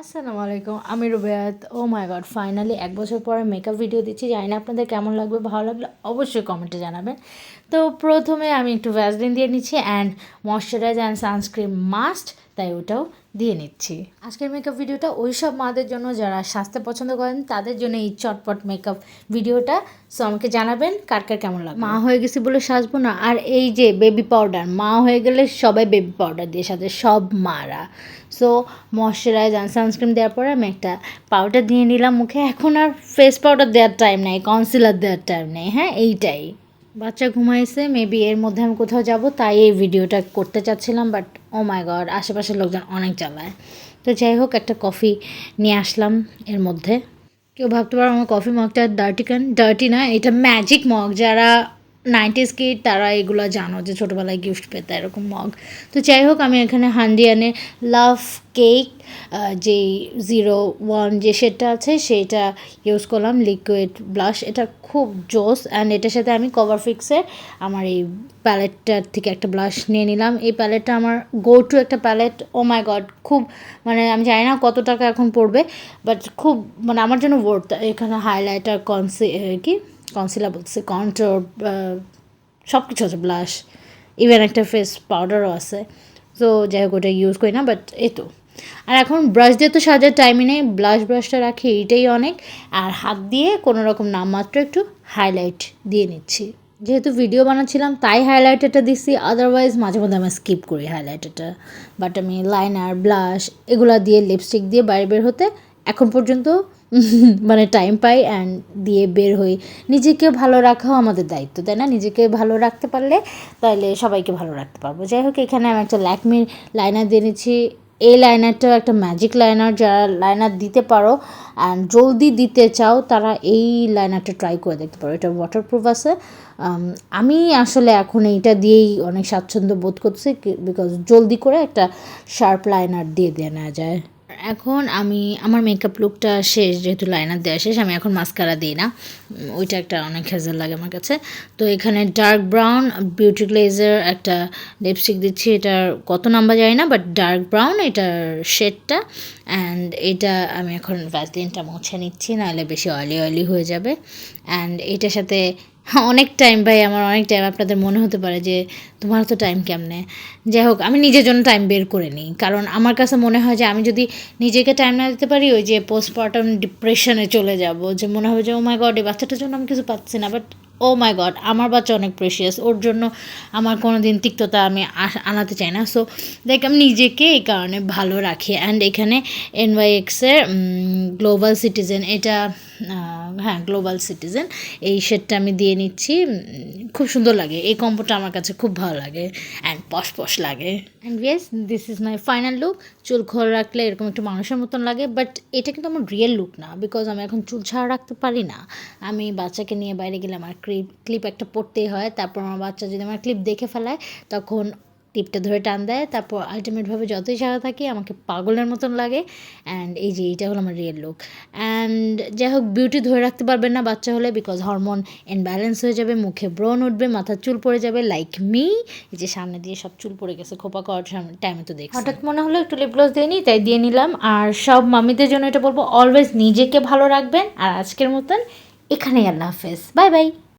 আসসালামু আলাইকুম, আমি রুবেয়াত। ও মাই গড, ফাইনালি 1 বছর পরে মেকআপ ভিডিও দিচ্ছি। জানি না আপনাদের কেমন লাগবে, ভালো লাগলে অবশ্যই কমেন্টে জানাবেন। তো প্রথমে আমি একটু ভ্যাসলিন দিয়ে নিচ্ছি and moisturise and sunscreen must, তাই ওটাও দিয়ে নিচ্ছি। আজকের মেকআপ ভিডিওটা ওই সব মাদের জন্য যারা সাজতে পছন্দ করেন, তাদের জন্য এই চটপট মেকআপ ভিডিওটা। সো আমাকে জানাবেন কার কার কেমন লাগে। মা হয়ে গেছি বলে সাজবো না। আর এই যে বেবি পাউডার, মা হয়ে গেলে সবাই বেবি পাউডার দিয়ে সাজে, সব মারা। সো ময়শ্চারাইজ অ্যান্ড সানস্ক্রিন দেওয়ার পরে আমি একটা পাউডার দিয়ে নিলাম মুখে। এখন আর ফেস পাউডার দেওয়ার টাইম নেই, কনসিলার দেওয়ার টাইম নেই। হ্যাঁ, এইটাই। বাচ্চা ঘুমাইছে, মেবি এর মধ্যে আমি কোথাও যাব, তাই এই ভিডিওটা করতে চাচ্ছিলাম। বাট ও মাই গড, আশেপাশের লোকজন অনেক জ্বালায়। তো যাই হোক, একটা কফি নিয়ে আসলাম এর মধ্যে। কেউ ভাবতে পারো আমার কফি মগটা ডার্টি না, এটা ম্যাজিক মগ। যারা 90s কিড তারা এগুলো জানো যে ছোটোবেলায় গিফট পেতে এরকম মগ। তো যাই হোক, আমি এখানে হান্ডিয়ানে লাভ কেক যেই 01 যে শেডটা আছে সেইটা ইউজ করলাম, লিকুইড ব্লাশ। এটা খুব জোস। অ্যান্ড এটার সাথে আমি কভার ফিক্সে আমার এই প্যালেটটার থেকে একটা ব্লাশ নিয়ে নিলাম। এই প্যালেটটা আমার গো টু একটা প্যালেট। ও মাই গড, খুব মানে আমি জানি না কত টাকা এখন পড়বে, বাট খুব মানে আমার জন্য ওয়ার্থ। এখানে হাইলাইটার, কনসিলার বলছে, কন্ট্রোর, সব কিছু আছে, ব্লাশ, ইভেন একটা ফেস পাউডারও আছে। তো যাই হোক, ওটা ইউজ করি না, বাট এই তো। আর এখন ব্রাশ দিয়ে তো সাজার টাইমই নেই, ব্রাশটা রাখি, এইটাই অনেক। আর হাত দিয়ে কোনো রকম নামমাত্র একটু হাইলাইট দিয়ে নিচ্ছি। যেহেতু ভিডিও বানাচ্ছিলাম তাই হাইলাইটারটা দিচ্ছি, আদারওয়াইজ মাঝে মধ্যে আমি স্কিপ করি হাইলাইটারটা। বাট আমি লাইনার, ব্লাশ এগুলো দিয়ে, লিপস্টিক দিয়ে বাইরে বের হতে এখন পর্যন্ত মানে টাইম পাই অ্যান্ড দিয়ে বের হই। নিজেকে ভালো রাখাও আমাদের দায়িত্ব, তাই না? নিজেকে ভালো রাখতে পারলে তাহলে সবাইকে ভালো রাখতে পারবো। যাই হোক, এখানে আমি একটা ল্যাকমির লাইনার দিয়ে নিচ্ছি। এই লাইনারটাও একটা ম্যাজিক লাইনার। যারা লাইনার দিতে পারো অ্যান্ড জলদি দিতে চাও তারা এই লাইনারটা ট্রাই করে দেখতে পারো। এটা ওয়াটারপ্রুফ আছে। আমি আসলে এখন এইটা দিয়েই অনেক স্বাচ্ছন্দ্য বোধ করছি, বিকজ জলদি করে একটা শার্প লাইনার দিয়ে নেওয়া যায়। এখন আমি আমার মেকআপ লুকটা শেষ, যেহেতু লাইনার দেওয়া শেষ, আমি এখন মাস্কারা দিই না। ওইটা একটা অনেক হেজেল লাগে আমার কাছে। তো এখানে ডার্ক ব্রাউন বিউটি গ্লেজার একটা লিপস্টিক দিচ্ছি। এটার কত নাম্বার জানি না, বাট ডার্ক ব্রাউন এটার শেডটা। অ্যান্ড এটা আমি এখন ভ্যাসলিনটা মুছে নিচ্ছি, নাহলে বেশি অয়েলি হয়ে যাবে। অ্যান্ড এটার সাথে অনেক টাইম, ভাই আমার অনেক টাইম। আপনাদের মনে হতে পারে যে তোমার তো টাইম কেমনে। যাই হোক, আমি নিজের জন্য টাইম বের করে নিই, কারণ আমার কাছে মনে হয় যে আমি যদি নিজেকে টাইম না দিতে পারি, ওই যে পোস্টপার্টাম ডিপ্রেশনে চলে যাব, যে মনে হবে যে ও মাই গড, এই বাচ্চাটার জন্য আমি কিছু পাচ্ছি না। বাট ও মাই গড, আমার বাচ্চা অনেক প্রেশিয়াস, ওর জন্য আমার কোনো দিন তিক্ততা আমি আনাতে চাই না। সো লাইক আমি নিজেকে এই কারণে ভালো রাখি। অ্যান্ড এখানে NYXের গ্লোবাল সিটিজেন, এটা হ্যাঁ গ্লোবাল সিটিজেন, এই শেডটা আমি দিয়ে নিচ্ছি। খুব সুন্দর লাগে এই কম্বোটা, আমার কাছে খুব ভালো লাগে অ্যান্ড পশ লাগে। And yes, this is my final look. চুল খোলা রাখলে এরকম একটু মানুষের মতন লাগে, বাট এটা কিন্তু আমার রিয়েল লুক না, বিকজ আমি এখন চুল ছাড়া রাখতে পারি না। আমি বাচ্চাকে নিয়ে বাইরে গেলে আমার ক্লিপ একটা পরতেই হয়। তারপর আমার বাচ্চা যদি আমার ক্লিপ দেখে ফেলায়, তখন টিপটা ধরে টান দেয়। তারপর আলটিমেটভাবে যতই ছাড়া থাকি আমাকে পাগলের মতন লাগে। অ্যান্ড এই যে এইটা হলো আমার রিয়েল লুক। অ্যান্ড যাই হোক, বিউটি ধরে রাখতে পারবেন না বাচ্চা হলে, বিকজ হরমোন ইনব্যালেন্স হয়ে যাবে, মুখে ব্রণ উঠবে, মাথার চুল পড়ে যাবে, লাইক মি। এই যে সামনে দিয়ে সব চুল পড়ে গেছে, খোপা করার টাইমে তো দেখছি। হঠাৎ মনে হলো একটু লিপ গ্লস দিয়ে নিই, তাই দিয়ে নিলাম। আর সব মামিদের জন্য এটা বলবো, অলওয়েজ নিজেকে ভালো রাখবেন। আর আজকের মতন এখানেই, আল্লাহ হাফেজ, বাই বাই।